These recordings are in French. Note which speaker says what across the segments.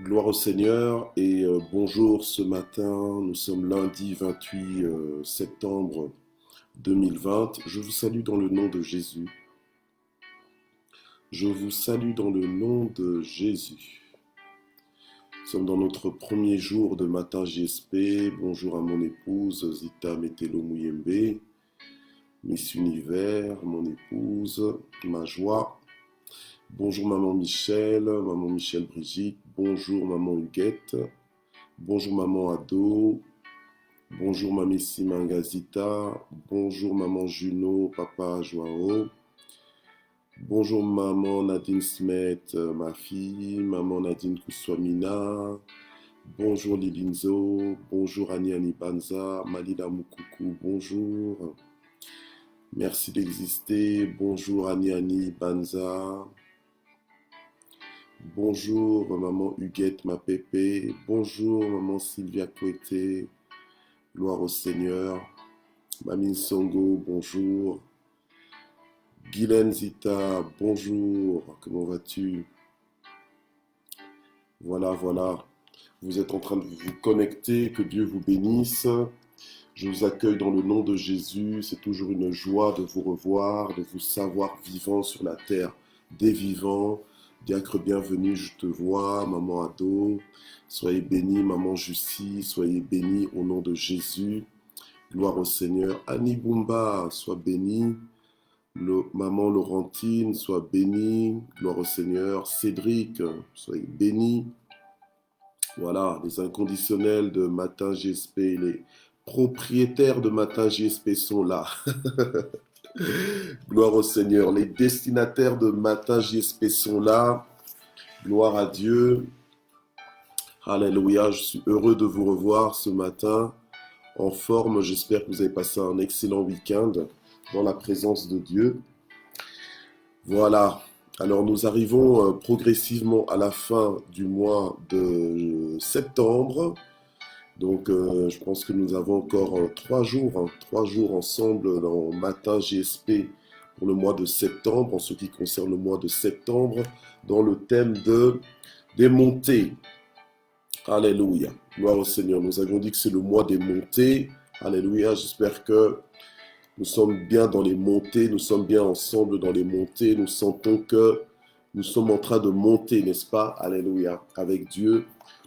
Speaker 1: Gloire au Seigneur et bonjour ce matin. Nous sommes lundi 28 septembre 2020. Je vous salue dans le nom de Jésus. Je vous salue dans le nom de Jésus. Nous sommes dans notre premier jour de matin GSP. Bonjour à mon épouse Zita Metelo Mouyembe, Miss Univers, mon épouse, ma joie. Bonjour maman Michel Brigitte, bonjour maman Huguette, bonjour maman Ado, bonjour mamie Simangazita, bonjour maman Juno, papa Joao, bonjour maman Nadine Smet, ma fille, maman Nadine Kouswamina, bonjour Lilinzo, bonjour Annie Banza, Malila Moukoukou, bonjour, merci d'exister, bonjour Annie Banza. Bonjour maman Huguette, ma pépé. Bonjour maman Sylvia Kouete. Gloire au Seigneur. Mamie Songo, bonjour. Guylaine Zita, bonjour. Comment vas-tu? Voilà. Vous êtes en train de vous connecter. Que Dieu vous bénisse. Je vous accueille dans le nom de Jésus. C'est toujours une joie de vous revoir, de vous savoir vivant sur la terre des vivants. Diacre bienvenue, je te vois, maman Ado, soyez bénie, maman Jussie, soyez bénie au nom de Jésus, gloire au Seigneur. Annie Boumba, sois bénie, maman Laurentine, sois bénie, gloire au Seigneur. Cédric, soyez bénie. Voilà, les inconditionnels de Matin GSP, les propriétaires de Matin GSP sont là. Gloire au Seigneur. Les destinataires de Matin JSP sont là. Gloire à Dieu. Alléluia. Je suis heureux de vous revoir ce matin en forme. J'espère que vous avez passé un excellent week-end dans la présence de Dieu. Voilà. Alors nous arrivons progressivement à la fin du mois de septembre. Donc je pense que nous avons encore 3 jours ensemble dans Matin GSP pour le mois de septembre, en ce qui concerne le mois de septembre, dans le thème des montées. Alléluia. Gloire au Seigneur. Nous avions dit que c'est le mois des montées. Alléluia. J'espère que nous sommes bien dans les montées, nous sommes bien ensemble dans les montées. Nous sentons que nous sommes en train de monter, n'est-ce pas? Alléluia. Avec Dieu.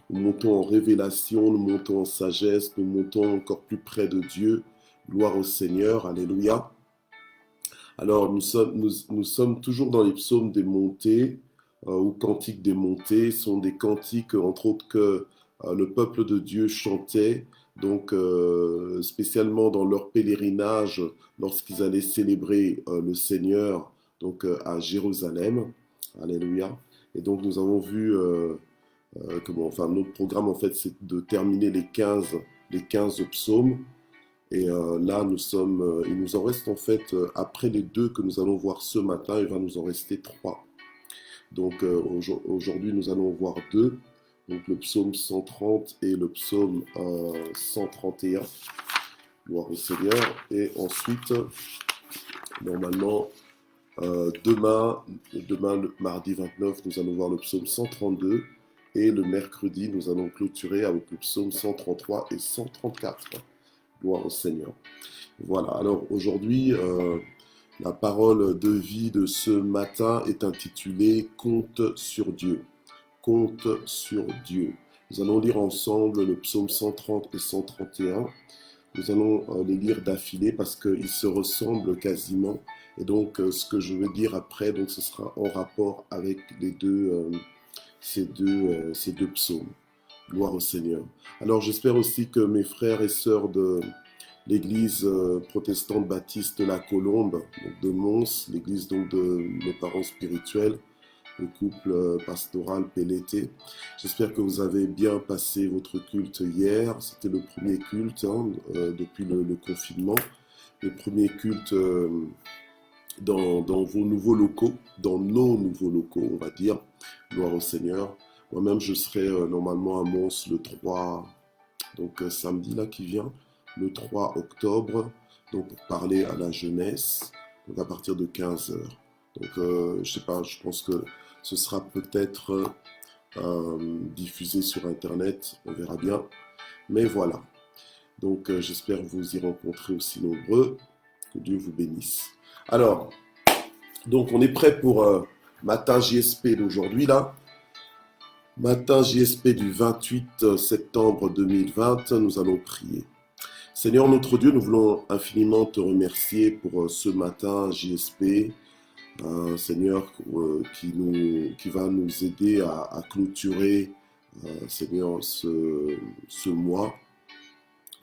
Speaker 1: Nous montons en révélation, nous montons en sagesse, nous montons encore plus près de Dieu. Gloire au Seigneur, alléluia. Alors, nous sommes toujours dans les psaumes des montées, ou cantiques des montées. Ce sont des cantiques, entre autres, que le peuple de Dieu chantait, donc spécialement dans leur pèlerinage, lorsqu'ils allaient célébrer le Seigneur, donc à Jérusalem. Alléluia. Et donc, nous avons vu... notre programme, en fait, c'est de terminer les 15 psaumes. Et là, il nous en reste, en fait, après les 2 que nous allons voir ce matin, il va nous en rester 3. Donc, aujourd'hui, nous allons voir 2. Donc, le psaume 130 et le psaume 131. Gloire au Seigneur. Et ensuite, normalement, demain, le mardi 29, nous allons voir le psaume 132. Et le mercredi, nous allons clôturer avec le psaume 133 et 134. Gloire au Seigneur. Voilà, alors aujourd'hui, la parole de vie de ce matin est intitulée « Compte sur Dieu ». Compte sur Dieu. Nous allons lire ensemble le psaume 130 et 131. Nous allons les lire d'affilée parce qu'ils se ressemblent quasiment. Et donc, ce que je veux dire après, donc, ce sera en rapport avec ces deux psaumes. Gloire au Seigneur. Alors j'espère aussi que mes frères et sœurs de l'église protestante baptiste La Colombe, donc de Mons, l'église donc de mes parents spirituels, le couple pastoral Pelleté, j'espère que vous avez bien passé votre culte hier. C'était le premier culte depuis le confinement, le premier culte dans vos nouveaux locaux, dans nos nouveaux locaux, on va dire. Gloire au Seigneur. Moi-même, je serai normalement à Mons le 3, donc samedi là qui vient, le 3 octobre, donc pour parler à la jeunesse. donc à partir de 15 heures. Donc, je sais pas, je pense que ce sera peut-être diffusé sur Internet, on verra bien. Mais voilà. Donc, j'espère vous y rencontrer aussi nombreux. Que Dieu vous bénisse. Alors, donc on est prêt pour matin JSP d'aujourd'hui là. Matin JSP du 28 septembre 2020, nous allons prier. Seigneur notre Dieu, nous voulons infiniment te remercier pour ce matin JSP. Seigneur, qui va nous aider à clôturer, Seigneur, ce mois.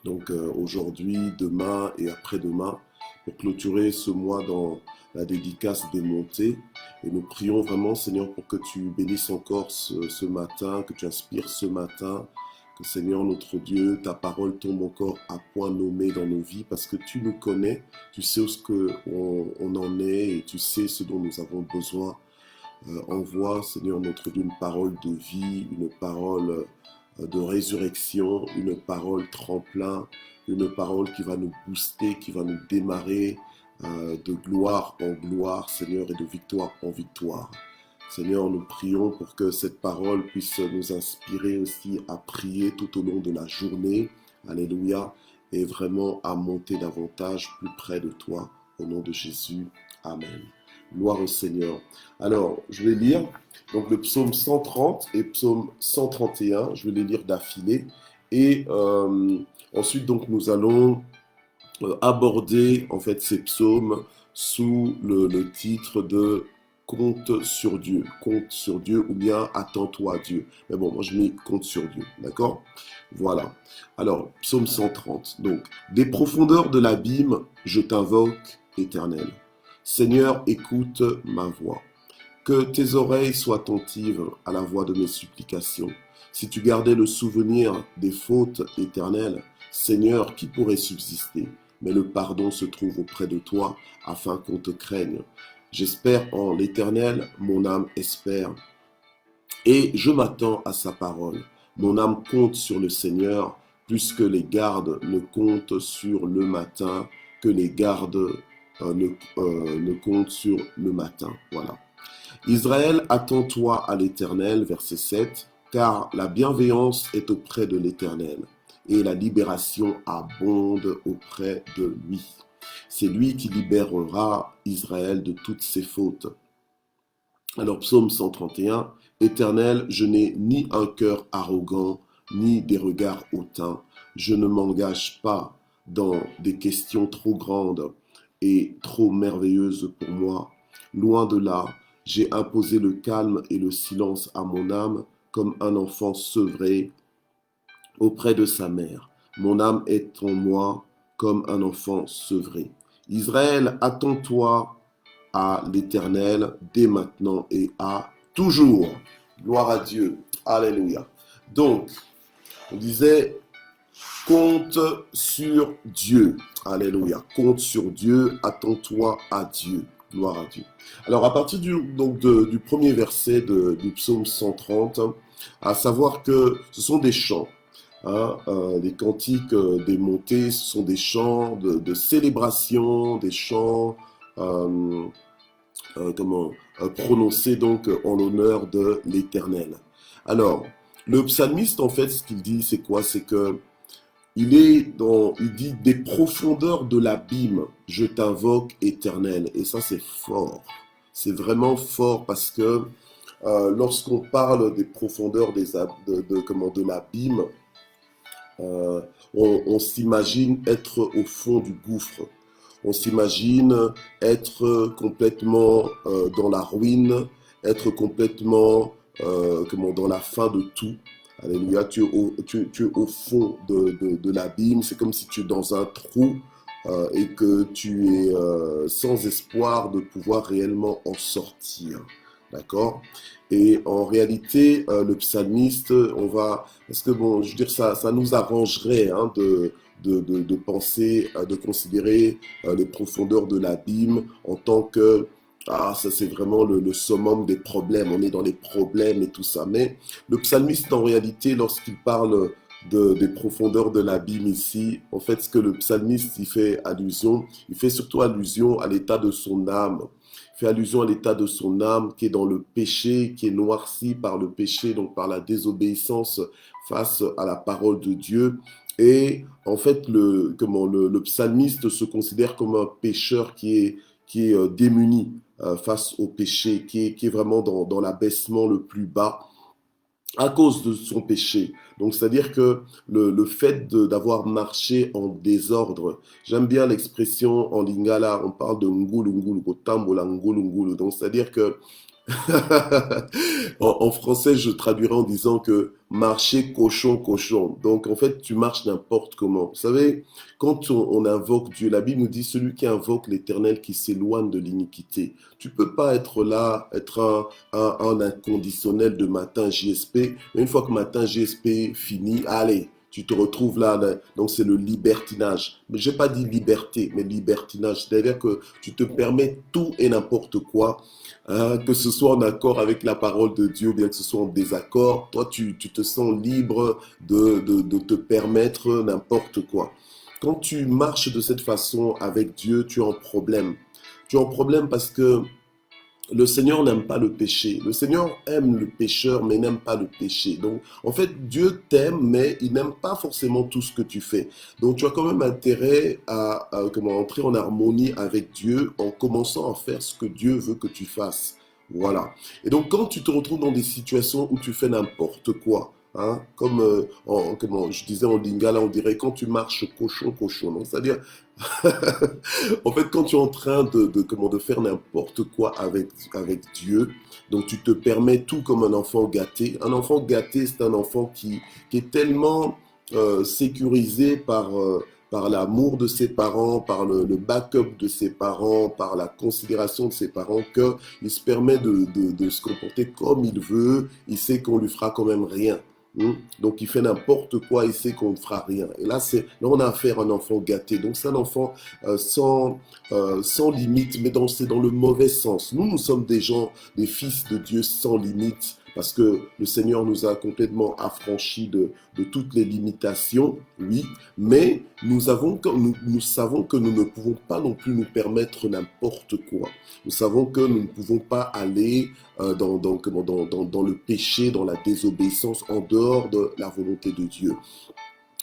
Speaker 1: Donc aujourd'hui, demain et après-demain, pour clôturer ce mois dans la dédicace des montées. Et nous prions vraiment, Seigneur, pour que tu bénisses encore ce matin, que tu inspires ce matin, que Seigneur notre Dieu, ta parole tombe encore à point nommé dans nos vies, parce que tu nous connais, tu sais où on en est et tu sais ce dont nous avons besoin. Envoie, Seigneur notre Dieu, une parole de vie, une parole de résurrection, une parole tremplin, une parole qui va nous booster, qui va nous démarrer de gloire en gloire, Seigneur, et de victoire en victoire. Seigneur, nous prions pour que cette parole puisse nous inspirer aussi à prier tout au long de la journée. Alléluia. Et vraiment à monter davantage plus près de toi. Au nom de Jésus. Amen. Gloire au Seigneur. Alors, je vais lire donc le psaume 130 et psaume 131. Je vais les lire d'affilée. Et ensuite, donc, nous allons aborder en fait ces psaumes sous le titre de compte sur Dieu ou bien attends-toi à Dieu. Mais bon, moi je mets compte sur Dieu, d'accord? Voilà. Alors, psaume 130. Donc, des profondeurs de l'abîme, je t'invoque, Éternel. Seigneur, écoute ma voix. Que tes oreilles soient attentives à la voix de mes supplications. Si tu gardais le souvenir des fautes éternelles, Seigneur, qui pourrait subsister? Mais le pardon se trouve auprès de toi, afin qu'on te craigne. J'espère en l'Éternel, mon âme espère, et je m'attends à sa parole. Mon âme compte sur le Seigneur, plus que les gardes ne comptent sur le matin, que les gardes ne comptent sur le matin. Voilà. Israël, attends-toi à l'Éternel, verset 7, car la bienveillance est auprès de l'Éternel, et la libération abonde auprès de lui. C'est lui qui libérera Israël de toutes ses fautes. Alors, psaume 131, Éternel, je n'ai ni un cœur arrogant, ni des regards hautains. Je ne m'engage pas dans des questions trop grandes et trop merveilleuses pour moi. Loin de là, j'ai imposé le calme et le silence à mon âme, comme un enfant sevré auprès de sa mère. Mon âme est en moi comme un enfant sevré. Israël, attends-toi à l'Éternel dès maintenant et à toujours. Gloire à Dieu. Alléluia. Donc, on disait, compte sur Dieu. Alléluia. Compte sur Dieu, attends-toi à Dieu. Gloire à Dieu. Alors, à partir du premier verset du psaume 130, à savoir que ce sont des chants. Les cantiques des montées, ce sont des chants de célébration, des chants prononcés donc en l'honneur de l'Éternel. Alors, le psalmiste, en fait, ce qu'il dit, c'est quoi? C'est que il dit des profondeurs de l'abîme, je t'invoque, Éternel. Et ça, c'est fort. C'est vraiment fort parce que lorsqu'on parle des profondeurs de l'abîme, on s'imagine être au fond du gouffre. On s'imagine être complètement dans la ruine, être complètement dans la fin de tout. Alléluia, tu es au fond de l'abîme. C'est comme si tu es dans un trou et que tu es sans espoir de pouvoir réellement en sortir. D'accord? Et en réalité, le psalmiste, parce que bon, je veux dire, ça nous arrangerait de penser, de considérer les profondeurs de l'abîme en tant que, ça c'est vraiment le summum des problèmes, on est dans les problèmes et tout ça. Mais le psalmiste, en réalité, lorsqu'il parle des profondeurs de l'abîme ici. En fait, ce que le psalmiste il fait surtout allusion à l'état de son âme. Il fait allusion à l'état de son âme qui est dans le péché, qui est noirci par le péché, donc par la désobéissance face à la parole de Dieu. Et en fait, le psalmiste se considère comme un pécheur qui est démuni face au péché, qui est vraiment dans l'abaissement le plus bas à cause de son péché. Donc, c'est-à-dire que le fait d'avoir marché en désordre, j'aime bien l'expression en lingala, on parle de ngulu ngulu, kotambola ngulu ngulu. Donc, c'est-à-dire que en français, je traduirais en disant que marcher cochon, cochon. Donc, en fait, tu marches n'importe comment. Vous savez, quand on invoque Dieu, la Bible nous dit celui qui invoque l'Éternel qui s'éloigne de l'iniquité. Tu peux pas être là, être un inconditionnel de matin JSP, mais une fois que matin JSP finit, allez, tu te retrouves là, donc c'est le libertinage. Mais j'ai pas dit liberté, mais libertinage. C'est-à-dire que tu te permets tout et n'importe quoi, hein, que ce soit en accord avec la parole de Dieu, ou bien que ce soit en désaccord. Toi, tu te sens libre de te permettre n'importe quoi. Quand tu marches de cette façon avec Dieu, tu es en problème. Tu es en problème parce que le Seigneur n'aime pas le péché. Le Seigneur aime le pécheur, mais n'aime pas le péché. Donc, en fait, Dieu t'aime, mais il n'aime pas forcément tout ce que tu fais. Donc, tu as quand même intérêt à entrer en harmonie avec Dieu en commençant à faire ce que Dieu veut que tu fasses. Voilà. Et donc, quand tu te retrouves dans des situations où tu fais n'importe quoi, hein, comme comment je disais en lingala, on dirait quand tu marches cochon, cochon. Donc, c'est-à-dire, en fait, quand tu es en train de faire n'importe quoi avec Dieu, donc tu te permets tout comme un enfant gâté. Un enfant gâté, c'est un enfant qui est tellement sécurisé par l'amour de ses parents, par le backup de ses parents, par la considération de ses parents, qu'il se permet de se comporter comme il veut. Il sait qu'on lui fera quand même rien. Donc il fait n'importe quoi, il sait qu'on ne fera rien. Et là, là on a affaire à un enfant gâté. Donc c'est un enfant sans limite, mais c'est dans le mauvais sens. Nous sommes des gens, des fils de Dieu sans limite, parce que le Seigneur nous a complètement affranchis de toutes les limitations, oui, mais nous savons que nous ne pouvons pas non plus nous permettre n'importe quoi. Nous savons que nous ne pouvons pas aller dans le péché, dans la désobéissance, en dehors de la volonté de Dieu.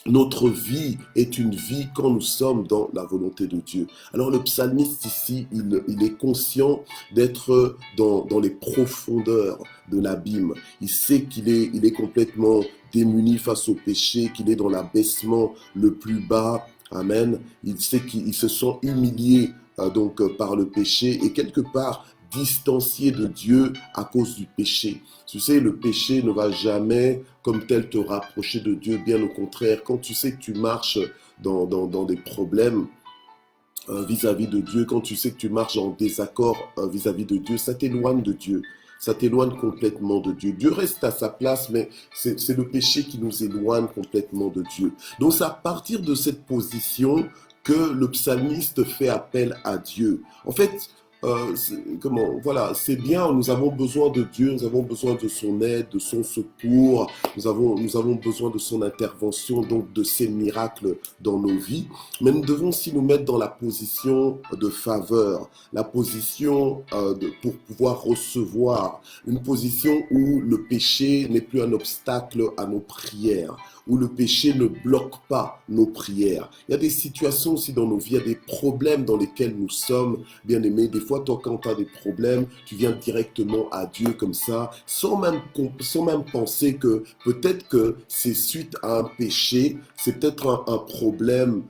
Speaker 1: Notre vie est une vie quand nous sommes dans la volonté de Dieu. Alors le psalmiste ici, il est conscient d'être dans les profondeurs de l'abîme. Il sait il est complètement démuni face au péché, qu'il est dans l'abaissement le plus bas. Amen. Il sait qu'il se sent humilié par le péché et quelque part distancié de Dieu à cause du péché. Tu sais, le péché ne va jamais comme tel te rapprocher de Dieu, bien au contraire. Quand tu sais que tu marches dans des problèmes vis-à-vis de Dieu, quand tu sais que tu marches en désaccord vis-à-vis de Dieu, ça t'éloigne de Dieu. Ça t'éloigne complètement de Dieu. Dieu reste à sa place, mais c'est le péché qui nous éloigne complètement de Dieu. Donc c'est à partir de cette position que le psalmiste fait appel à Dieu. En fait, voilà, c'est bien, nous avons besoin de Dieu, nous avons besoin de son aide, de son secours, nous avons besoin de son intervention, donc de ses miracles dans nos vies, mais nous devons aussi nous mettre dans la position de faveur, la position pour pouvoir recevoir, une position où le péché n'est plus un obstacle à nos prières, où le péché ne bloque pas nos prières. Il y a des situations aussi dans nos vies, il y a des problèmes dans lesquels nous sommes, bien aimés. Des fois, toi, quand tu as des problèmes, tu viens directement à Dieu comme ça, sans même penser que peut-être que c'est suite à un péché, c'est peut-être un problème,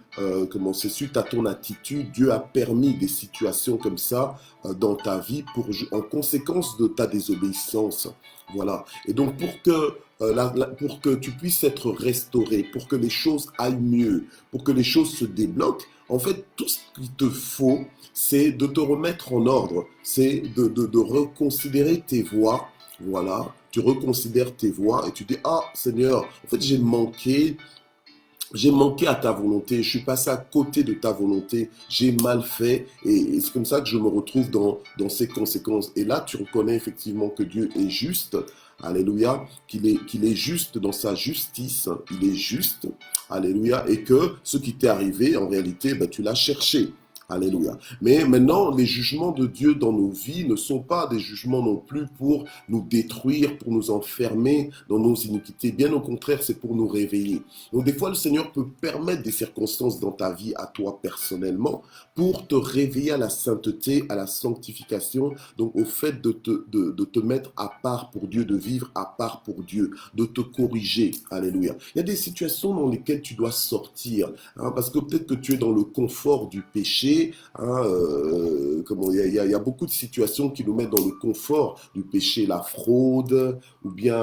Speaker 1: c'est suite à ton attitude. Dieu a permis des situations comme ça dans ta vie en conséquence de ta désobéissance. Voilà. Et donc, pour que tu puisses être restauré, pour que les choses aillent mieux, pour que les choses se débloquent, en fait, tout ce qu'il te faut, c'est de te remettre en ordre, c'est de reconsidérer tes voies. Voilà, tu reconsidères tes voies et tu dis, ah Seigneur, en fait j'ai manqué à ta volonté, je suis passé à côté de ta volonté, j'ai mal fait et c'est comme ça que je me retrouve dans ces conséquences. Et là, tu reconnais effectivement que Dieu est juste. alléluia, qu'il est juste dans sa justice, hein. Il est juste, alléluia, et que ce qui t'est arrivé, en réalité, ben, tu l'as cherché. Alléluia. Mais maintenant, les jugements de Dieu dans nos vies ne sont pas des jugements non plus pour nous détruire, pour nous enfermer dans nos iniquités. Bien au contraire, c'est pour nous réveiller. Donc des fois, le Seigneur peut permettre des circonstances dans ta vie, à toi personnellement, pour te réveiller à la sainteté, à la sanctification, donc au fait de te mettre à part pour Dieu, de vivre à part pour Dieu, de te corriger. Alléluia. Il y a des situations dans lesquelles tu dois sortir, hein, parce que peut-être que tu es dans le confort du péché. Hein, il y a beaucoup de situations qui nous mettent dans le confort du péché, la fraude, ou bien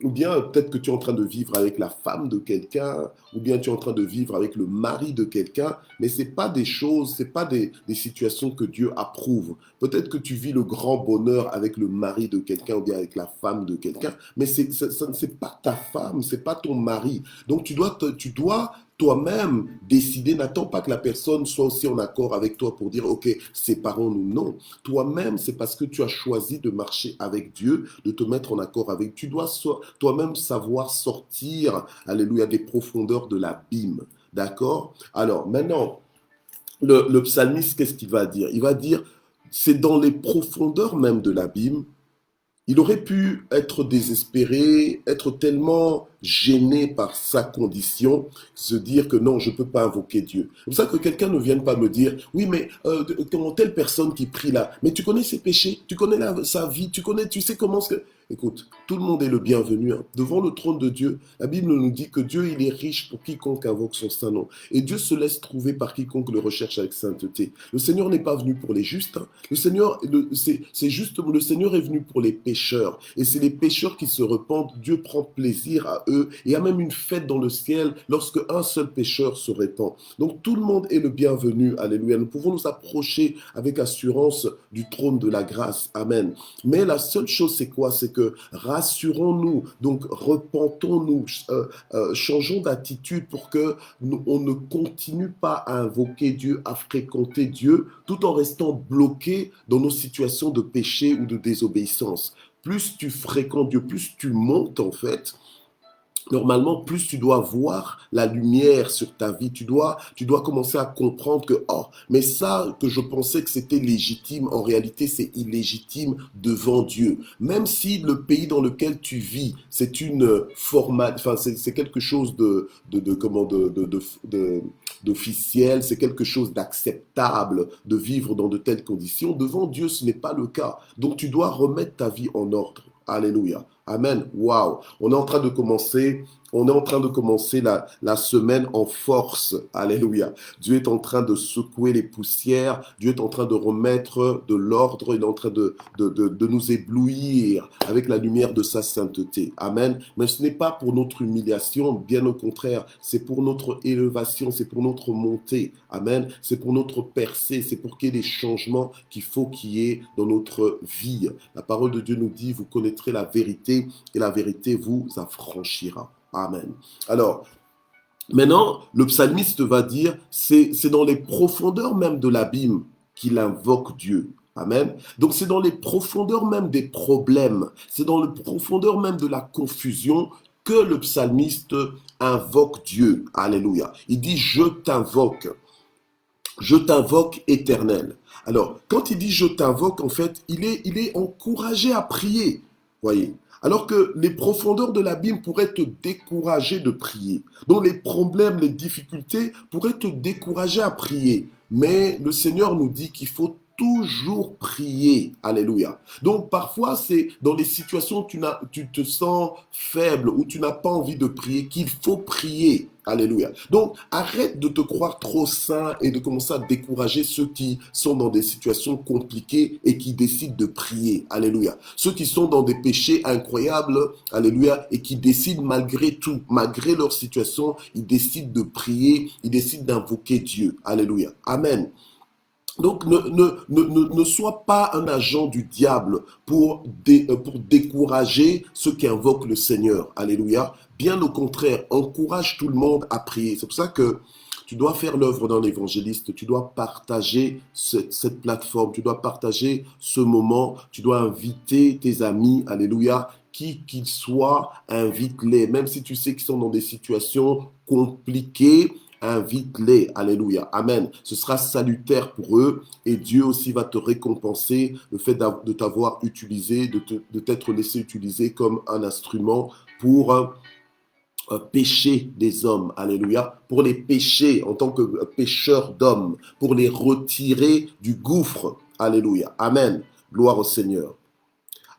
Speaker 1: peut-être que tu es en train de vivre avec la femme de quelqu'un, ou bien tu es en train de vivre avec le mari de quelqu'un, mais ce n'est pas des choses, ce n'est pas des situations que Dieu approuve. Peut-être que tu vis le grand bonheur avec le mari de quelqu'un, ou bien avec la femme de quelqu'un, mais c'est pas ta femme, c'est pas ton mari. Donc tu dois toi-même décider, n'attends pas que la personne soit aussi en accord avec toi pour dire, ok, séparons-nous. Non, toi-même, c'est parce que tu as choisi de marcher avec Dieu, de te mettre en accord avec. Tu dois toi-même savoir sortir, alléluia, des profondeurs de l'abîme. D'accord? Alors, maintenant, le psalmiste, qu'est-ce qu'il va dire? Il va dire, c'est dans les profondeurs même de l'abîme. Il aurait pu être désespéré, être tellement gêné par sa condition, se dire que non, je ne peux pas invoquer Dieu. C'est pour ça que quelqu'un ne vienne pas me dire, oui, mais comment telle personne qui prie là, mais tu connais ses péchés, tu connais sa vie, tu sais comment... Écoute, tout le monde est le bienvenu, hein. Devant le trône de Dieu, la Bible nous dit que Dieu, il est riche pour quiconque invoque son saint nom. Et Dieu se laisse trouver par quiconque le recherche avec sainteté. Le Seigneur n'est pas venu pour les justes, hein. Le Seigneur, c'est juste, le Seigneur est venu pour les pécheurs. Et c'est les pécheurs qui se repentent. Dieu prend plaisir à eux. Et il y a même une fête dans le ciel lorsque un seul pécheur se répand. Donc tout le monde est le bienvenu. Alléluia. Nous pouvons nous approcher avec assurance du trône de la grâce. Amen. Mais la seule chose, c'est quoi? C'est que rassurons-nous, donc repentons-nous, changeons d'attitude pour que on ne continue pas à invoquer Dieu, à fréquenter Dieu, tout en restant bloqué dans nos situations de péché ou de désobéissance. Plus tu fréquentes Dieu, plus tu montes en fait, normalement, plus tu dois voir la lumière sur ta vie, tu dois commencer à comprendre que, oh, mais ça que je pensais que c'était légitime, en réalité, c'est illégitime devant Dieu. Même si le pays dans lequel tu vis, c'est une format, enfin, c'est quelque chose d'officiel, c'est quelque chose d'acceptable de vivre dans de telles conditions. Devant Dieu, ce n'est pas le cas. Donc, tu dois remettre ta vie en ordre. Alléluia. Amen. Waouh. On est en train de commencer la semaine en force. Alléluia. Dieu est en train de secouer les poussières. Dieu est en train de remettre de l'ordre. Il est en train de nous éblouir avec la lumière de sa sainteté. Amen. Mais ce n'est pas pour notre humiliation. Bien au contraire. C'est pour notre élévation. C'est pour notre montée. Amen. C'est pour notre percée. C'est pour qu'il y ait des changements qu'il faut qu'il y ait dans notre vie. La parole de Dieu nous dit, vous connaîtrez la vérité et la vérité vous affranchira. Amen. Alors, maintenant, le psalmiste va dire, c'est dans les profondeurs même de l'abîme qu'il invoque Dieu. Amen. Donc, c'est dans les profondeurs même des problèmes, c'est dans les profondeurs même de la confusion que le psalmiste invoque Dieu. Alléluia. Il dit, je t'invoque éternel. Alors, quand il dit je t'invoque, en fait, il est encouragé à prier. Voyez. Alors que les profondeurs de l'abîme pourraient te décourager de prier. Donc les problèmes, les difficultés pourraient te décourager à prier. Mais le Seigneur nous dit qu'il faut toujours prier. Alléluia. Donc parfois, c'est dans les situations où tu te sens faible, où tu n'as pas envie de prier, qu'il faut prier. Alléluia. Donc arrête de te croire trop saint et de commencer à décourager ceux qui sont dans des situations compliquées et qui décident de prier. Alléluia. Ceux qui sont dans des péchés incroyables. Alléluia. Et qui décident malgré tout, malgré leur situation, ils décident de prier, ils décident d'invoquer Dieu. Alléluia. Amen. Donc, ne sois pas un agent du diable pour décourager ceux qui invoquent le Seigneur. Alléluia. Bien au contraire, encourage tout le monde à prier. C'est pour ça que tu dois faire l'œuvre d'un évangéliste, tu dois partager cette plateforme, tu dois partager ce moment, tu dois inviter tes amis, alléluia, qui qu'ils soient, invite-les. Même si tu sais qu'ils sont dans des situations compliquées, invite-les. Alléluia. Amen. Ce sera salutaire pour eux et Dieu aussi va te récompenser le fait de t'avoir utilisé, de t'être laissé utiliser comme un instrument pour pécher des hommes, alléluia, pour les pécher en tant que pécheurs d'hommes, pour les retirer du gouffre, alléluia, amen, gloire au Seigneur.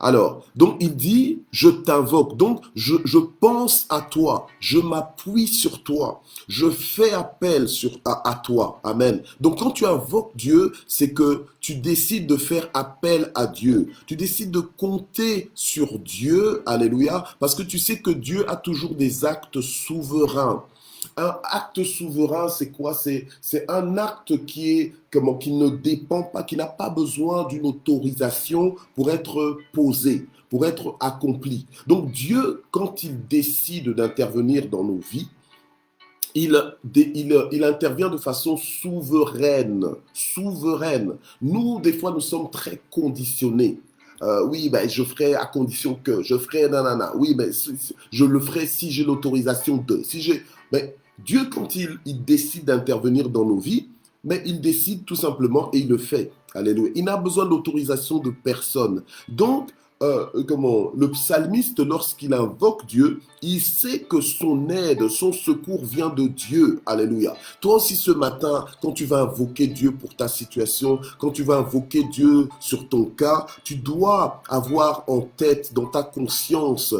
Speaker 1: Alors, donc il dit, je t'invoque, donc je pense à toi, je m'appuie sur toi, je fais appel à toi, amen. Donc quand tu invoques Dieu, c'est que tu décides de faire appel à Dieu, tu décides de compter sur Dieu, alléluia, parce que tu sais que Dieu a toujours des actes souverains. Un acte souverain, c'est quoi? C'est un acte qui ne dépend pas, qui n'a pas besoin d'une autorisation pour être posé, pour être accompli. Donc Dieu, quand il décide d'intervenir dans nos vies, il intervient de façon souveraine, souveraine. Nous, des fois, nous sommes très conditionnés. Oui, ben, je ferai à condition que, je ferai nanana. Oui, ben, je le ferai si j'ai l'autorisation de. Si j'ai, ben, Dieu, quand il décide d'intervenir dans nos vies, mais il décide tout simplement et il le fait. Alléluia. Il n'a besoin d'autorisation de personne. Donc, le psalmiste, lorsqu'il invoque Dieu, il sait que son aide, son secours vient de Dieu. Alléluia. Toi aussi ce matin, quand tu vas invoquer Dieu pour ta situation, quand tu vas invoquer Dieu sur ton cas, tu dois avoir en tête, dans ta conscience,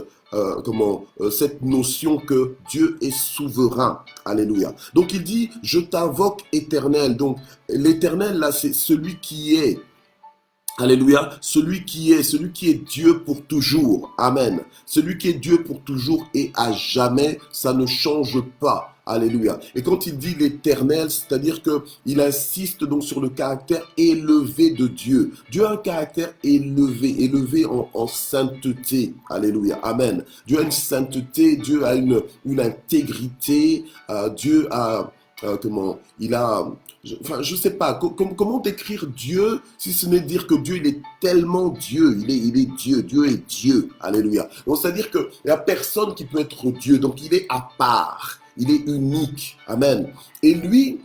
Speaker 1: cette notion que Dieu est souverain. Alléluia. Donc il dit, je t'invoque éternel. Donc l'éternel là, c'est celui qui est. Alléluia. Celui qui est Dieu pour toujours. Amen. Celui qui est Dieu pour toujours et à jamais, ça ne change pas. Alléluia. Et quand il dit l'éternel, c'est-à-dire qu'il insiste donc sur le caractère élevé de Dieu. Dieu a un caractère élevé, élevé en sainteté. Alléluia. Amen. Dieu a une sainteté, Dieu a une intégrité, Dieu a, il a... je sais pas, comment décrire Dieu si ce n'est dire que Dieu, il est tellement Dieu, il est Dieu, Dieu est Dieu, alléluia. Donc c'est-à-dire qu'il n'y a personne qui peut être Dieu, donc il est à part, il est unique, amen. Et lui,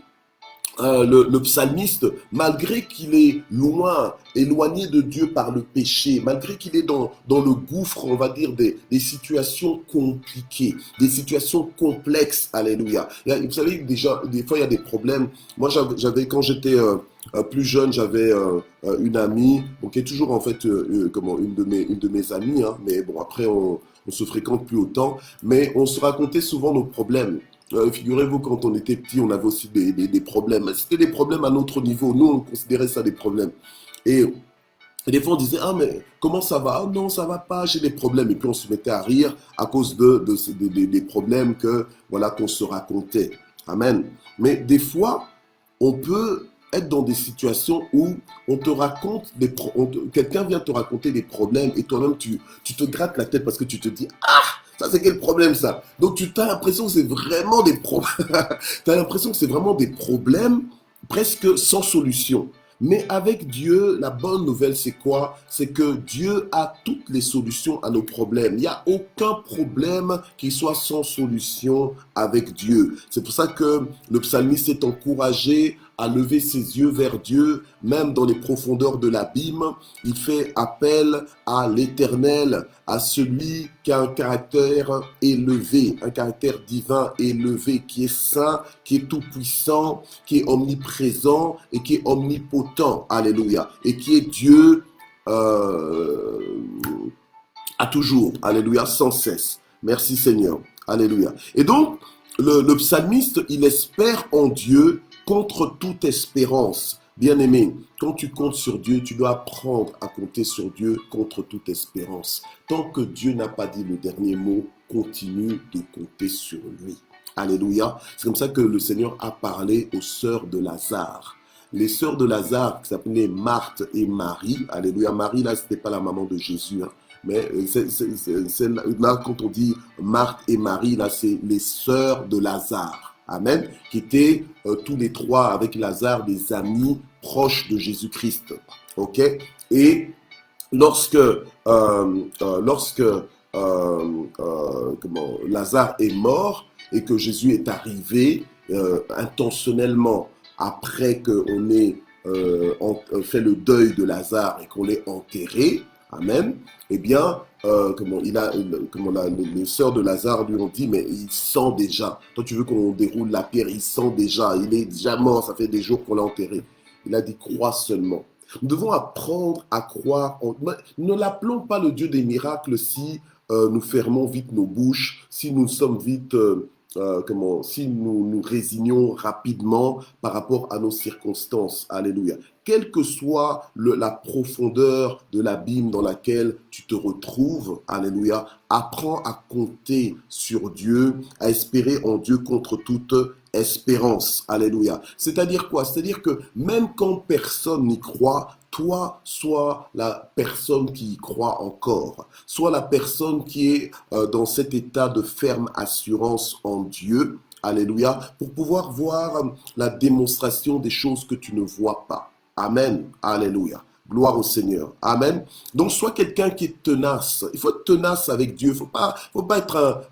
Speaker 1: le psalmiste, malgré qu'il est loin, éloigné de Dieu par le péché, malgré qu'il est dans le gouffre, on va dire, des situations compliquées, des situations complexes, alléluia. Vous savez, déjà, des fois, il y a des problèmes. Moi, quand j'étais plus jeune, j'avais une amie, bon, qui est toujours, en fait, une de mes amies, hein, mais bon, après, on se fréquente plus autant, mais on se racontait souvent nos problèmes. Figurez-vous, quand on était petit, on avait aussi des problèmes. C'était des problèmes à notre niveau. Nous, on considérait ça des problèmes. Et des fois, on disait, ah, mais comment ça va? Ah non, ça va pas, j'ai des problèmes. Et puis, on se mettait à rire à cause des problèmes qu'on se racontait. Amen. Mais des fois, on peut être dans des situations où on te raconte quelqu'un vient te raconter des problèmes et toi-même, tu te grattes la tête parce que tu te dis, ah, ça, c'est quel problème, ça? Donc, tu as l'impression que c'est vraiment des problèmes. Tu as l'impression que c'est vraiment des problèmes presque sans solution. Mais avec Dieu, la bonne nouvelle, c'est quoi? C'est que Dieu a toutes les solutions à nos problèmes. Il n'y a aucun problème qui soit sans solution avec Dieu. C'est pour ça que le psalmiste est encouragé à lever ses yeux vers Dieu, même dans les profondeurs de l'abîme. Il fait appel à l'Éternel, à celui qui a un caractère élevé, un caractère divin élevé, qui est saint, qui est tout-puissant, qui est omniprésent et qui est omnipotent. Alléluia. Et qui est Dieu à toujours. Alléluia, sans cesse. Merci Seigneur. Alléluia. Et donc, le psalmiste, il espère en Dieu contre toute espérance. Bien-aimé, quand tu comptes sur Dieu, tu dois apprendre à compter sur Dieu contre toute espérance. Tant que Dieu n'a pas dit le dernier mot, continue de compter sur lui. Alléluia. C'est comme ça que le Seigneur a parlé aux sœurs de Lazare. Les sœurs de Lazare, qui s'appelaient Marthe et Marie. Alléluia. Marie, là, c'était pas la maman de Jésus, hein. Mais là, quand on dit Marthe et Marie, là, c'est les sœurs de Lazare. Amen. Qui étaient tous les trois avec Lazare des amis proches de Jésus-Christ. Ok. Et lorsque Lazare est mort et que Jésus est arrivé intentionnellement après qu'on ait fait le deuil de Lazare et qu'on l'ait enterré, amen, eh bien, les sœurs de Lazare lui ont dit, mais il sent déjà, toi tu veux qu'on déroule la pierre, il sent déjà, il est déjà mort, ça fait des jours qu'on l'a enterré. Il a dit, crois seulement. Nous devons apprendre à croire. Ne l'appelons pas le Dieu des miracles si nous fermons vite nos bouches, si nous sommes vite, si nous nous résignons rapidement par rapport à nos circonstances. Alléluia. Quelle que soit la profondeur de l'abîme dans laquelle tu te retrouves, alléluia, apprends à compter sur Dieu, à espérer en Dieu contre toute espérance. Alléluia. C'est-à-dire quoi? C'est-à-dire que même quand personne n'y croit, toi, sois la personne qui y croit encore. Sois la personne qui est dans cet état de ferme assurance en Dieu. Alléluia. Pour pouvoir voir la démonstration des choses que tu ne vois pas. Amen. Alléluia. Gloire au Seigneur. Amen. Donc, sois quelqu'un qui est tenace. Il faut être tenace avec Dieu. Il faut pas être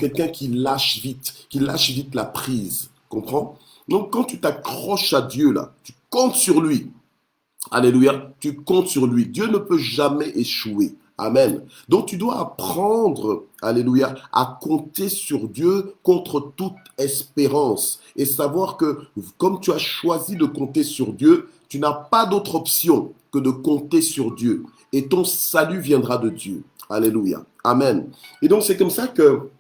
Speaker 1: quelqu'un qui lâche vite la prise. Comprends? Donc, quand tu t'accroches à Dieu, là, tu comptes sur lui. Alléluia. Tu comptes sur lui. Dieu ne peut jamais échouer. Amen. Donc, tu dois apprendre, alléluia, à compter sur Dieu contre toute espérance et savoir que comme tu as choisi de compter sur Dieu, tu n'as pas d'autre option que de compter sur Dieu et ton salut viendra de Dieu. Alléluia. Amen. Et donc, c'est comme ça que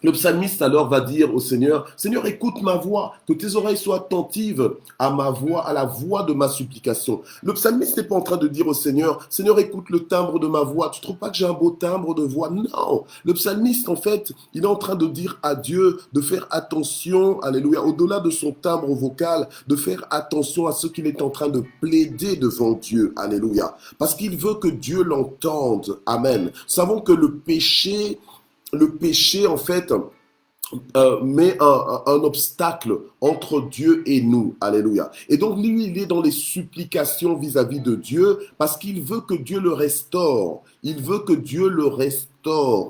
Speaker 1: le psalmiste alors va dire au Seigneur, Seigneur, écoute ma voix, que tes oreilles soient attentives à ma voix, à la voix de ma supplication. Le psalmiste n'est pas en train de dire au Seigneur, Seigneur, écoute le timbre de ma voix. Tu ne trouves pas que j'ai un beau timbre de voix? Non. Le psalmiste, en fait, il est en train de dire à Dieu de faire attention, alléluia, au-delà de son timbre vocal, de faire attention à ce qu'il est en train de plaider devant Dieu, alléluia. Parce qu'il veut que Dieu l'entende. Amen. Nous savons que le péché, en fait, met un obstacle entre Dieu et nous. Alléluia. Et donc, lui, il est dans les supplications vis-à-vis de Dieu parce qu'il veut que Dieu le restaure. Il veut que Dieu le restaure.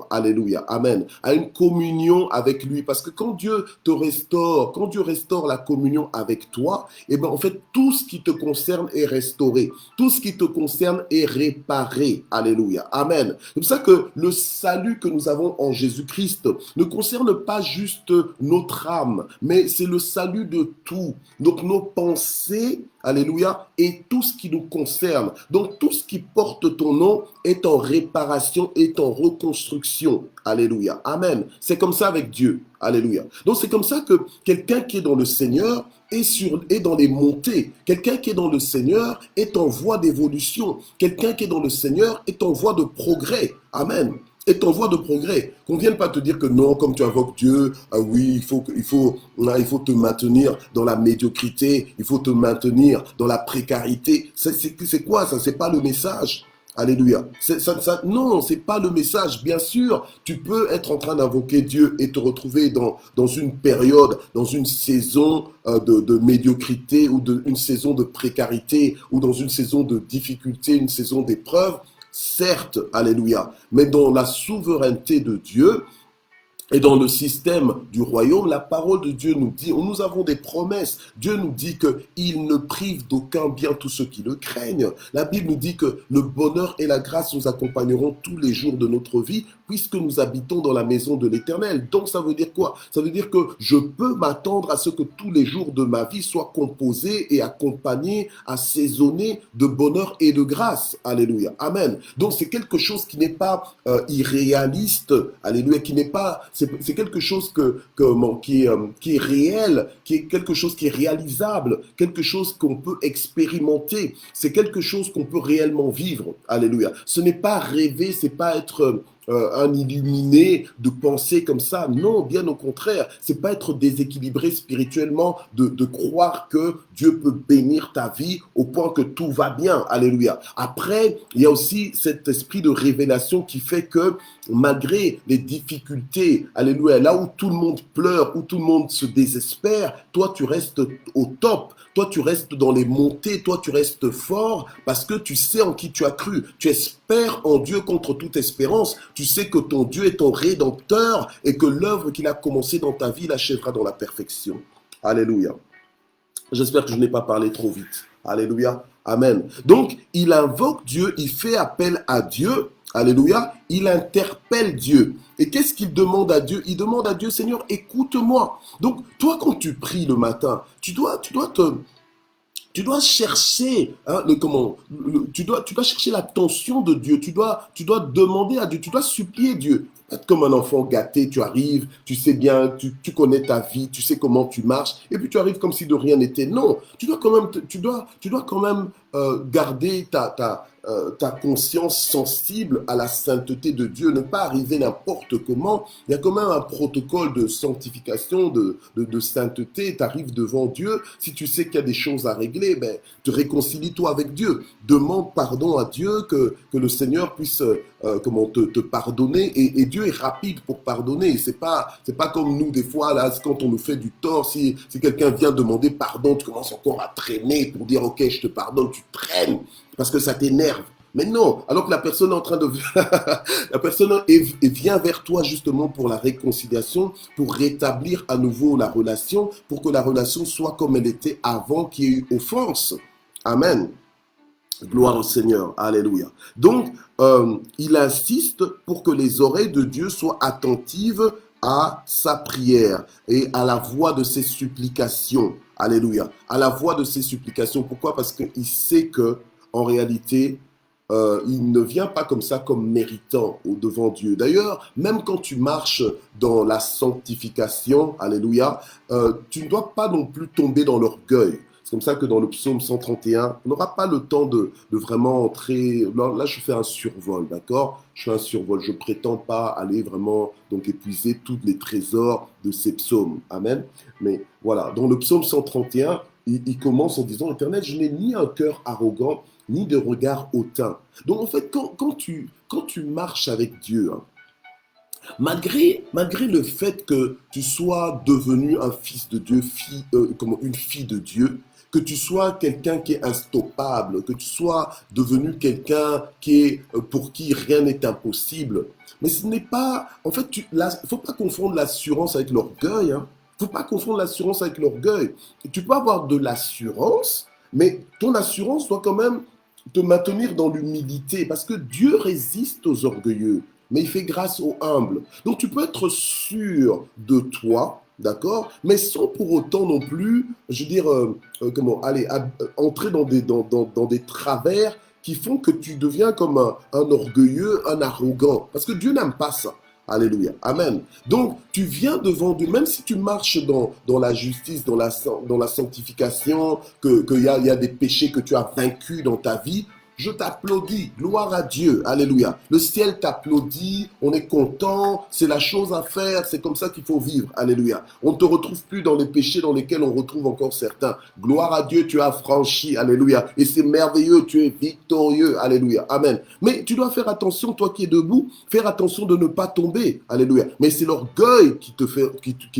Speaker 1: Alléluia. Amen. À une communion avec lui. Parce que quand Dieu te restaure, quand Dieu restaure la communion avec toi, eh ben, en fait, tout ce qui te concerne est restauré. Tout ce qui te concerne est réparé. Alléluia. Amen. C'est pour ça que le salut que nous avons en Jésus-Christ ne concerne pas juste notre âme, mais c'est le salut de tout. Donc nos pensées, alléluia, et tout ce qui nous concerne. Donc tout ce qui porte ton nom est en réparation, est en reconstruction. Alléluia. Amen. C'est comme ça avec Dieu. Alléluia. Donc c'est comme ça que quelqu'un qui est dans le Seigneur est dans les montées. Quelqu'un qui est dans le Seigneur est en voie d'évolution. Quelqu'un qui est dans le Seigneur est en voie de progrès. Amen. Est en voie de progrès. Qu'on ne vienne pas te dire que non, comme tu invoques Dieu, oui, il faut te maintenir dans la médiocrité, il faut te maintenir dans la précarité. C'est quoi ça? C'est pas le message. Alléluia. Non, c'est pas le message. Bien sûr, tu peux être en train d'invoquer Dieu et te retrouver dans une période, dans une saison de médiocrité ou une saison de précarité ou dans une saison de difficulté, une saison d'épreuve. Certes, alléluia, mais dans la souveraineté de Dieu et dans le système du royaume, la parole de Dieu nous dit, nous avons des promesses. Dieu nous dit qu'il ne prive d'aucun bien tous ceux qui le craignent. La Bible nous dit que le bonheur et la grâce nous accompagneront tous les jours de notre vie puisque nous habitons dans la maison de l'Éternel. Donc ça veut dire quoi? Ça veut dire que je peux m'attendre à ce que tous les jours de ma vie soient composés et accompagnés, assaisonnés de bonheur et de grâce. Alléluia. Amen. Donc c'est quelque chose qui n'est pas irréaliste. Alléluia. Qui n'est pas... C'est quelque chose qui est réel, qui est quelque chose qui est réalisable, quelque chose qu'on peut expérimenter. C'est quelque chose qu'on peut réellement vivre. Alléluia. Ce n'est pas rêver, c'est pas être un illuminé de penser comme ça. Non, bien au contraire. C'est pas être déséquilibré spirituellement de croire que Dieu peut bénir ta vie au point que tout va bien. Alléluia. Après, il y a aussi cet esprit de révélation qui fait que malgré les difficultés, alléluia, là où tout le monde pleure, où tout le monde se désespère, toi tu restes au top. Toi, tu restes dans les montées, toi, tu restes fort parce que tu sais en qui tu as cru. Tu espères en Dieu contre toute espérance. Tu sais que ton Dieu est ton rédempteur et que l'œuvre qu'il a commencée dans ta vie l'achèvera dans la perfection. Alléluia. J'espère que je n'ai pas parlé trop vite. Alléluia. Amen. Donc, il invoque Dieu, il fait appel à Dieu. Alléluia. Il interpelle Dieu. Et qu'est-ce qu'il demande à Dieu? Il demande à Dieu, Seigneur, écoute-moi. Donc, toi, quand tu pries le matin, tu dois chercher, hein, tu dois chercher l'attention de Dieu. Tu dois demander à Dieu. Tu dois supplier Dieu. Être comme un enfant gâté, tu arrives, tu sais bien, tu connais ta vie, tu sais comment tu marches, et puis tu arrives comme si de rien n'était. Non, tu dois quand même, garder ta conscience sensible à la sainteté de Dieu, ne pas arriver n'importe comment. Il y a quand même un protocole de sanctification, de sainteté. Tu arrives devant Dieu, si tu sais qu'il y a des choses à régler, ben, te réconcilie-toi avec Dieu. Demande pardon à Dieu, que le Seigneur puisse te pardonner. Et Dieu est rapide pour pardonner. C'est pas comme nous, des fois, là, quand on nous fait du tort, si quelqu'un vient demander pardon, tu commences encore à traîner pour dire, ok, je te pardonne, tu traînes parce que ça t'énerve. Mais non, alors que la personne est en train de... la personne vient vers toi justement pour la réconciliation, pour rétablir à nouveau la relation, pour que la relation soit comme elle était avant qu'il y ait eu offense. Amen. Gloire au Seigneur. Alléluia. Donc, il insiste pour que les oreilles de Dieu soient attentives à sa prière et à la voix de ses supplications. Alléluia. À la voix de ses supplications. Pourquoi? Parce qu'il sait que, en réalité, il ne vient pas comme ça, comme méritant au devant Dieu. D'ailleurs, même quand tu marches dans la sanctification, alléluia, tu ne dois pas non plus tomber dans l'orgueil. C'est comme ça que dans le psaume 131, on n'aura pas le temps de vraiment entrer. Là, je fais un survol, d'accord? Je fais un survol. Je ne prétends pas aller vraiment donc épuiser tous les trésors de ces psaumes. Amen. Mais voilà, dans le psaume 131, il commence en disant, Éternel, je n'ai ni un cœur arrogant, ni de regard hautain. Donc en fait, quand tu marches avec Dieu, hein, malgré le fait que tu sois devenu un fils de Dieu, comme une fille de Dieu, que tu sois quelqu'un qui est instoppable, que tu sois devenu quelqu'un pour qui rien n'est impossible. Mais ce n'est pas... En fait, il ne faut pas confondre l'assurance avec l'orgueil. Hein. Il ne faut pas confondre l'assurance avec l'orgueil. Tu peux avoir de l'assurance, mais ton assurance doit quand même te maintenir dans l'humilité, parce que Dieu résiste aux orgueilleux, mais il fait grâce aux humbles. Donc tu peux être sûr de toi, d'accord, mais sans pour autant non plus, je veux dire, entrer dans des travers qui font que tu deviens comme un orgueilleux, un arrogant, parce que Dieu n'aime pas ça. Alléluia. Amen. Donc, tu viens devant Dieu, même si tu marches dans la justice, dans la sanctification, qu'il y a des péchés que tu as vaincus dans ta vie, je t'applaudis. Gloire à Dieu. Alléluia. Le ciel t'applaudit. On est content. C'est la chose à faire. C'est comme ça qu'il faut vivre. Alléluia. On ne te retrouve plus dans les péchés dans lesquels on retrouve encore certains. Gloire à Dieu, tu as franchi. Alléluia. Et c'est merveilleux. Tu es victorieux. Alléluia. Amen. Mais tu dois faire attention, toi qui es debout, faire attention de ne pas tomber. Alléluia. Mais c'est l'orgueil qui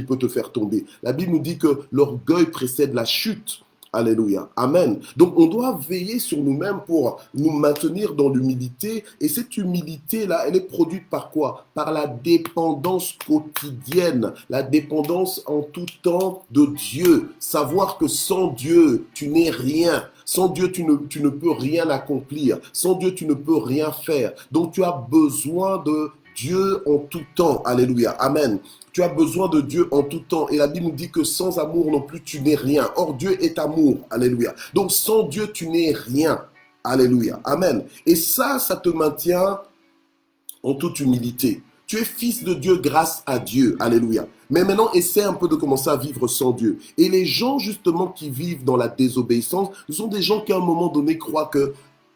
Speaker 1: peut te faire tomber. La Bible nous dit que l'orgueil précède la chute. Alléluia. Amen. Donc, on doit veiller sur nous-mêmes pour nous maintenir dans l'humilité. Et cette humilité-là, elle est produite par quoi? Par la dépendance quotidienne, la dépendance en tout temps de Dieu. Savoir que sans Dieu, tu n'es rien. Sans Dieu, tu ne peux rien accomplir. Sans Dieu, tu ne peux rien faire. Donc, tu as besoin de Dieu en tout temps. Alléluia. Amen. Tu as besoin de Dieu en tout temps. Et la Bible nous dit que sans amour non plus, tu n'es rien. Or, Dieu est amour. Alléluia. Donc, sans Dieu, tu n'es rien. Alléluia. Amen. Et ça te maintient en toute humilité. Tu es fils de Dieu grâce à Dieu. Alléluia. Mais maintenant, essaie un peu de commencer à vivre sans Dieu. Et les gens, justement, qui vivent dans la désobéissance, ce sont des gens qui, à un moment donné, croient que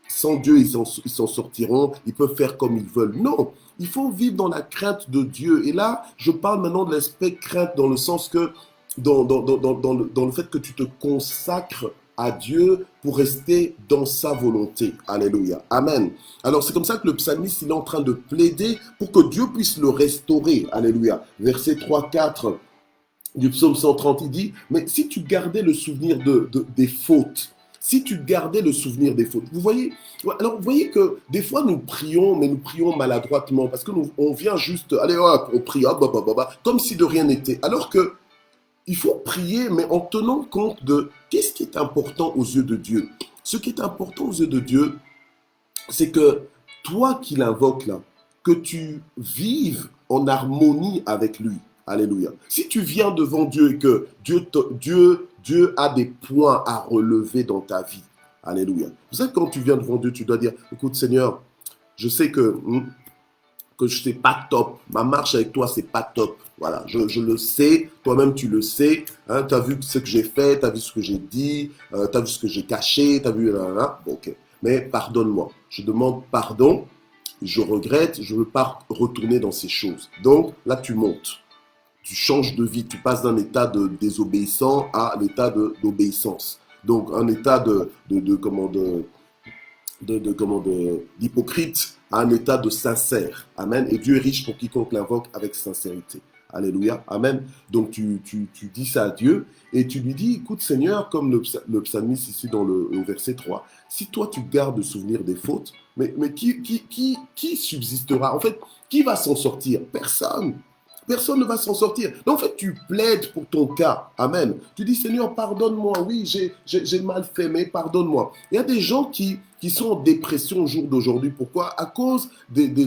Speaker 1: sans Dieu, ils s'en sortiront, ils peuvent faire comme ils veulent. Non, il faut vivre dans la crainte de Dieu. Et là, je parle maintenant de l'aspect crainte dans le sens que, dans le fait que tu te consacres à Dieu pour rester dans sa volonté. Alléluia. Amen. Alors, c'est comme ça que le psalmiste, il est en train de plaider pour que Dieu puisse le restaurer. Alléluia. Verset 3-4 du psaume 130, il dit, mais si tu gardais le souvenir des fautes, si tu gardais le souvenir des fautes. Vous voyez, alors vous voyez que des fois nous prions, mais nous prions maladroitement parce que on vient juste, allez hop, on prie, hop, hop, hop, hop, comme si de rien n'était. Alors que il faut prier, mais en tenant compte de qu'est-ce qui est important aux yeux de Dieu. Ce qui est important aux yeux de Dieu, c'est que toi qui l'invoques là, que tu vives en harmonie avec lui. Alléluia. Si tu viens devant Dieu et que Dieu a des points à relever dans ta vie, alléluia. Vous savez, quand tu viens devant Dieu, tu dois dire, écoute Seigneur, je sais que je sais pas top. Ma marche avec toi, c'est pas top. Voilà, je le sais, toi-même tu le sais. Hein, tu as vu ce que j'ai fait, tu as vu ce que j'ai dit, tu as vu ce que j'ai caché, tu as vu... Bon, ok. Mais pardonne-moi. Je demande pardon, je regrette, je ne veux pas retourner dans ces choses. Donc là, tu montes. Tu changes de vie, tu passes d'un état de désobéissant à l'état d'obéissance. Donc un état d'hypocrite à un état de sincère. Amen. Et Dieu est riche pour quiconque l'invoque avec sincérité. Alléluia. Amen. Donc tu dis ça à Dieu et tu lui dis, écoute Seigneur, comme le psalmiste ici dans le verset 3, si toi tu gardes le souvenir des fautes, mais qui subsistera? En fait, qui va s'en sortir? Personne. Personne ne va s'en sortir. Donc, en fait, tu plaides pour ton cas. Amen. Tu dis, Seigneur, pardonne-moi. Oui, j'ai mal fait, mais pardonne-moi. Il y a des gens qui sont en dépression au jour d'aujourd'hui. Pourquoi? À cause des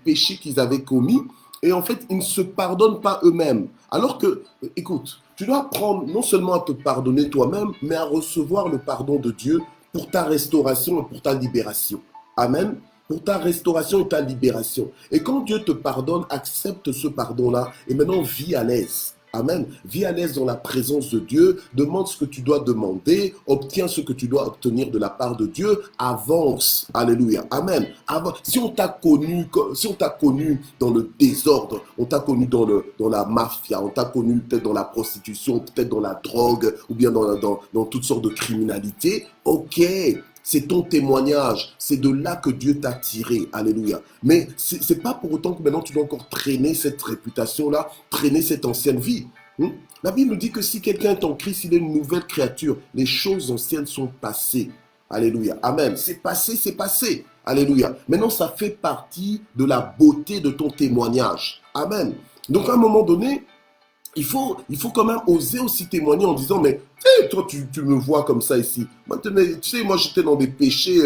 Speaker 1: péchés qu'ils avaient commis. Et en fait, ils ne se pardonnent pas eux-mêmes. Alors que, écoute, tu dois apprendre non seulement à te pardonner toi-même, mais à recevoir le pardon de Dieu pour ta restauration et pour ta libération. Amen. Pour ta restauration et ta libération. Et quand Dieu te pardonne, accepte ce pardon-là et maintenant vis à l'aise. Amen. Vis à l'aise dans la présence de Dieu, demande ce que tu dois demander, obtiens ce que tu dois obtenir de la part de Dieu, avance. Alléluia. Amen. Si on t'a connu dans le désordre, on t'a connu dans la mafia, on t'a connu peut-être dans la prostitution, peut-être dans la drogue, ou bien dans toutes sortes de criminalités, ok. C'est ton témoignage. C'est de là que Dieu t'a tiré. Alléluia. Mais c'est pas pour autant que maintenant tu dois encore traîner cette réputation-là, traîner cette ancienne vie. La Bible nous dit que si quelqu'un est en Christ, il est une nouvelle créature. Les choses anciennes sont passées. Alléluia. Amen. C'est passé, c'est passé. Alléluia. Maintenant, ça fait partie de la beauté de ton témoignage. Amen. Donc, à un moment donné, il faut quand même oser aussi témoigner en disant, mais toi, tu me vois comme ça ici. Moi, tu sais, moi, j'étais dans des péchés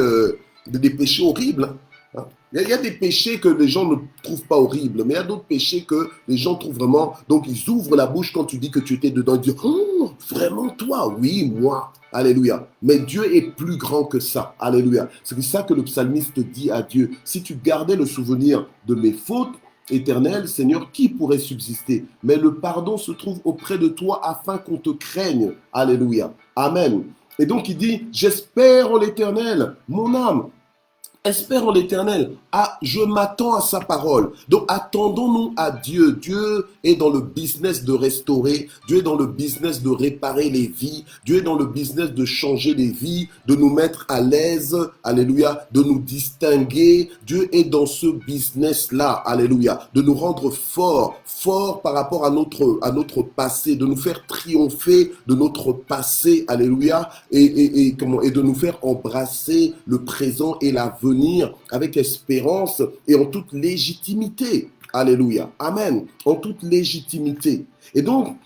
Speaker 1: horribles. Hein. Il y a des péchés que les gens ne trouvent pas horribles, mais il y a d'autres péchés que les gens trouvent vraiment... Donc, ils ouvrent la bouche quand tu dis que tu étais dedans. Ils disent, oh, vraiment toi? Oui, moi. Alléluia. Mais Dieu est plus grand que ça. Alléluia. C'est ça que le psalmiste dit à Dieu. Si tu gardais le souvenir de mes fautes, Éternel, Seigneur, qui pourrait subsister? Mais le pardon se trouve auprès de toi afin qu'on te craigne. Alléluia. Amen. Et donc il dit, j'espère en l'Éternel, mon âme. Espère en l'Éternel. Ah, je m'attends à sa parole. Donc, attendons-nous à Dieu. Dieu est dans le business de restaurer. Dieu est dans le business de réparer les vies. Dieu est dans le business de changer les vies, de nous mettre à l'aise. Alléluia. De nous distinguer. Dieu est dans ce business-là. Alléluia. De nous rendre forts par rapport à notre passé, de nous faire triompher de notre passé. Alléluia. Et de nous faire embrasser le présent et l'avenir avec espérance et en toute légitimité. Alléluia. Amen. En toute légitimité. Et donc,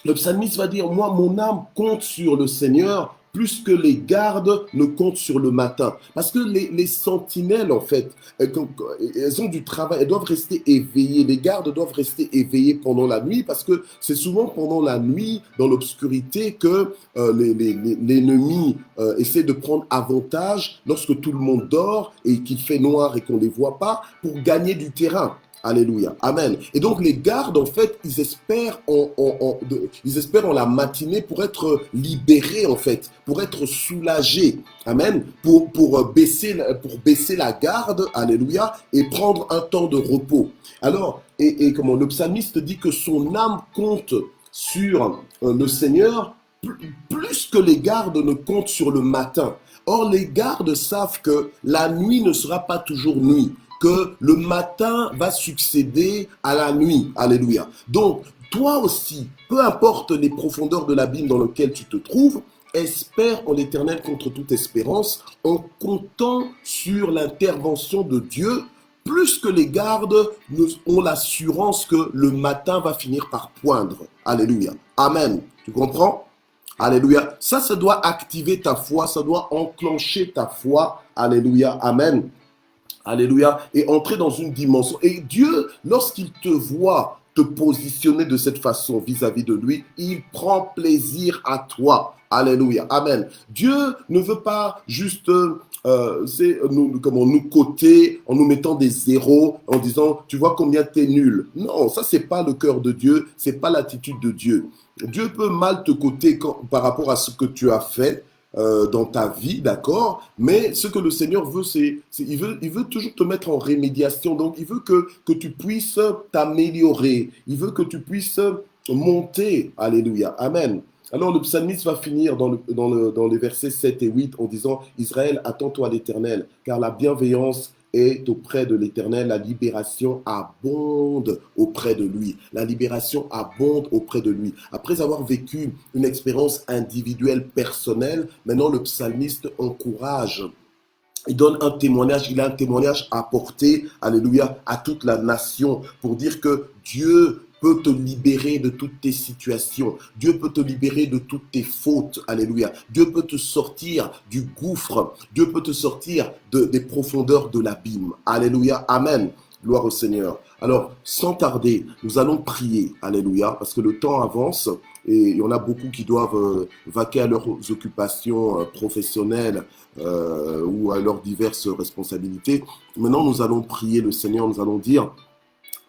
Speaker 1: le psalmiste va dire, moi, mon âme compte sur le Seigneur plus que les gardes ne comptent sur le matin. Parce que les sentinelles, en fait, elles ont du travail, elles doivent rester éveillées. Les gardes doivent rester éveillés pendant la nuit parce que c'est souvent pendant la nuit, dans l'obscurité, que l'ennemi essaie de prendre avantage lorsque tout le monde dort et qu'il fait noir et qu'on ne les voit pas pour gagner du terrain. Alléluia. Amen. Et donc les gardes, en fait, ils espèrent en la matinée pour être libérés, en fait, pour être soulagés. Amen. Pour baisser la garde, alléluia, et prendre un temps de repos. Alors, le psalmiste dit que son âme compte sur le Seigneur plus que les gardes ne comptent sur le matin. Or, les gardes savent que la nuit ne sera pas toujours nuit, que le matin va succéder à la nuit. Alléluia. Donc, toi aussi, peu importe les profondeurs de l'abîme dans lequel tu te trouves, espère en l'Éternel contre toute espérance, en comptant sur l'intervention de Dieu, plus que les gardes ont l'assurance que le matin va finir par poindre. Alléluia. Amen. Tu comprends? Alléluia. Ça doit activer ta foi, ça doit enclencher ta foi. Alléluia. Amen. Alléluia. Et entrer dans une dimension. Et Dieu, lorsqu'il te voit te positionner de cette façon vis-à-vis de lui, il prend plaisir à toi. Alléluia. Amen. Dieu ne veut pas juste nous coter en nous mettant des zéros, en disant, tu vois combien tu es nul. Non, ça, c'est pas le cœur de Dieu, c'est pas l'attitude de Dieu. Dieu peut mal te coter par rapport à ce que tu as fait, dans ta vie, d'accord, mais ce que le Seigneur veut, il veut toujours te mettre en rémédiation. Donc, il veut que tu puisses t'améliorer. Il veut que tu puisses monter. Alléluia. Amen. Alors, le psalmiste va finir dans les versets 7 et 8 en disant « Israël, attends-toi à l'Éternel, car la bienveillance est auprès de l'Éternel, la libération abonde auprès de lui. » La libération abonde auprès de lui. Après avoir vécu une expérience individuelle, personnelle, maintenant le psalmiste encourage. Il donne un témoignage, il a un témoignage à apporter, alléluia, à toute la nation pour dire que Dieu peut te libérer de toutes tes situations. Dieu peut te libérer de toutes tes fautes. Alléluia. Dieu peut te sortir du gouffre. Dieu peut te sortir des profondeurs de l'abîme. Alléluia. Amen. Gloire au Seigneur. Alors, sans tarder, nous allons prier. Alléluia. Parce que le temps avance et il y en a beaucoup qui doivent vaquer à leurs occupations professionnelles ou à leurs diverses responsabilités. Maintenant, nous allons prier le Seigneur. Nous allons dire: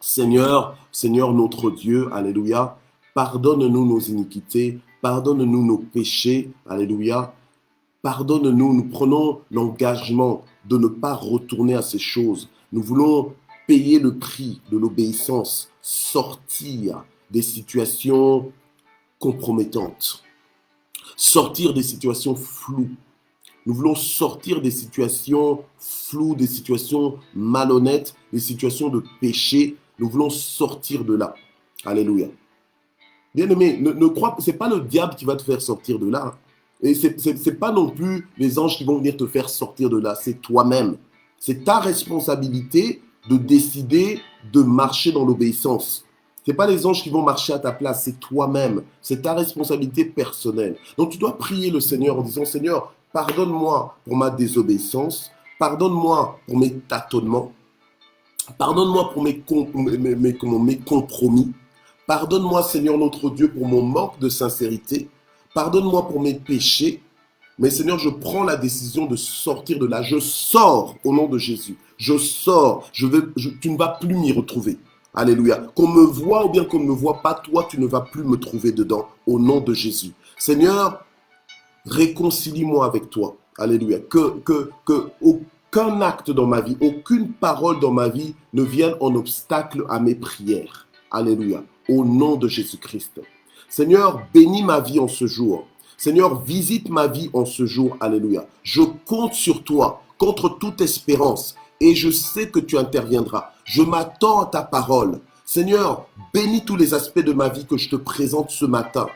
Speaker 1: Seigneur, Seigneur notre Dieu, alléluia, pardonne-nous nos iniquités, pardonne-nous nos péchés, alléluia, pardonne-nous, nous prenons l'engagement de ne pas retourner à ces choses. Nous voulons payer le prix de l'obéissance, sortir des situations compromettantes, sortir des situations floues. Nous voulons sortir des situations floues, des situations malhonnêtes, des situations de péché. Nous voulons sortir de là. Alléluia. Bien-aimé, ne crois pas, ce n'est pas le diable qui va te faire sortir de là. Et ce n'est pas non plus les anges qui vont venir te faire sortir de là. C'est toi-même. C'est ta responsabilité de décider de marcher dans l'obéissance. Ce n'est pas les anges qui vont marcher à ta place, c'est toi-même. C'est ta responsabilité personnelle. Donc tu dois prier le Seigneur en disant: Seigneur, pardonne-moi pour ma désobéissance, pardonne-moi pour mes tâtonnements, pardonne-moi pour mes compromis, pardonne-moi, Seigneur notre Dieu, pour mon manque de sincérité, pardonne-moi pour mes péchés. Mais Seigneur, je prends la décision de sortir de là. Je sors au nom de Jésus. Je sors. Tu ne vas plus m'y retrouver. Alléluia. Qu'on me voit ou bien qu'on ne me voit pas, toi, tu ne vas plus me trouver dedans au nom de Jésus. Seigneur, réconcilie-moi avec toi. Alléluia. Que aucun acte dans ma vie, aucune parole dans ma vie ne vienne en obstacle à mes prières. Alléluia. Au nom de Jésus-Christ. Seigneur, bénis ma vie en ce jour. Seigneur, visite ma vie en ce jour. Alléluia. Je compte sur toi contre toute espérance et je sais que tu interviendras. Je m'attends à ta parole. Seigneur, bénis tous les aspects de ma vie que je te présente ce matin.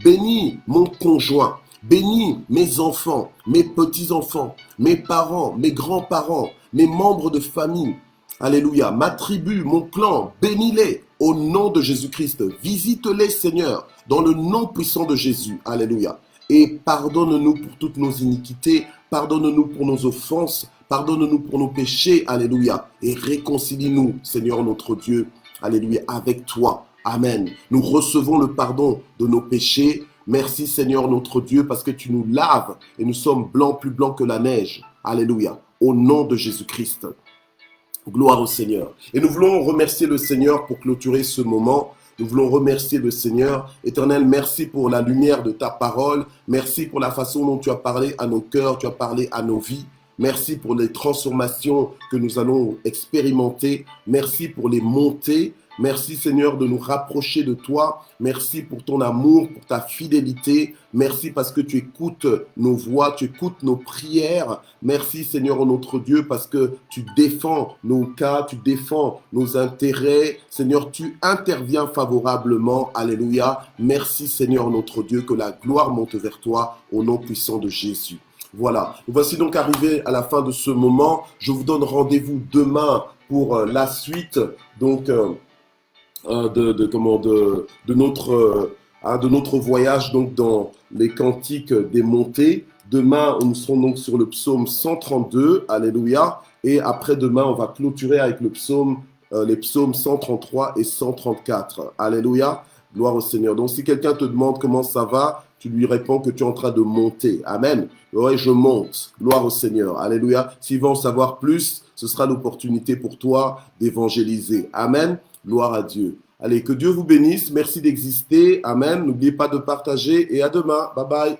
Speaker 1: Bénis mon conjoint. Bénis mes enfants, mes petits-enfants, mes parents, mes grands-parents, mes membres de famille. Alléluia. Ma tribu, mon clan, bénis-les au nom de Jésus-Christ. Visite-les, Seigneur, dans le nom puissant de Jésus. Alléluia. Et pardonne-nous pour toutes nos iniquités, pardonne-nous pour nos offenses, pardonne-nous pour nos péchés. Alléluia. Et réconcilie-nous, Seigneur notre Dieu. Alléluia. Avec toi. Amen. Nous recevons le pardon de nos péchés. Merci Seigneur notre Dieu parce que tu nous laves et nous sommes blancs, plus blancs que la neige. Alléluia. Au nom de Jésus-Christ. Gloire au Seigneur. Et nous voulons remercier le Seigneur pour clôturer ce moment. Nous voulons remercier le Seigneur. Éternel, merci pour la lumière de ta parole. Merci pour la façon dont tu as parlé à nos cœurs, tu as parlé à nos vies. Merci pour les transformations que nous allons expérimenter. Merci pour les montées. Merci Seigneur de nous rapprocher de toi. Merci pour ton amour, pour ta fidélité. Merci parce que tu écoutes nos voix, tu écoutes nos prières. Merci Seigneur notre Dieu parce que tu défends nos cas, tu défends nos intérêts. Seigneur, tu interviens favorablement. Alléluia. Merci Seigneur notre Dieu, que la gloire monte vers toi au nom puissant de Jésus. Voilà, nous voici donc arrivés à la fin de ce moment. Je vous donne rendez-vous demain pour la suite donc de notre voyage donc dans les cantiques des montées. Demain, nous serons donc sur le psaume 132, alléluia, et après-demain, on va clôturer avec les psaumes 133 et 134, alléluia, gloire au Seigneur. Donc si quelqu'un te demande comment ça va, tu lui réponds que tu es en train de monter, amen. Ouais, je monte, gloire au Seigneur, alléluia. S'il veut en savoir plus, ce sera l'opportunité pour toi d'évangéliser, amen, gloire à Dieu. Allez, que Dieu vous bénisse, merci d'exister, amen. N'oubliez pas de partager et à demain, bye bye.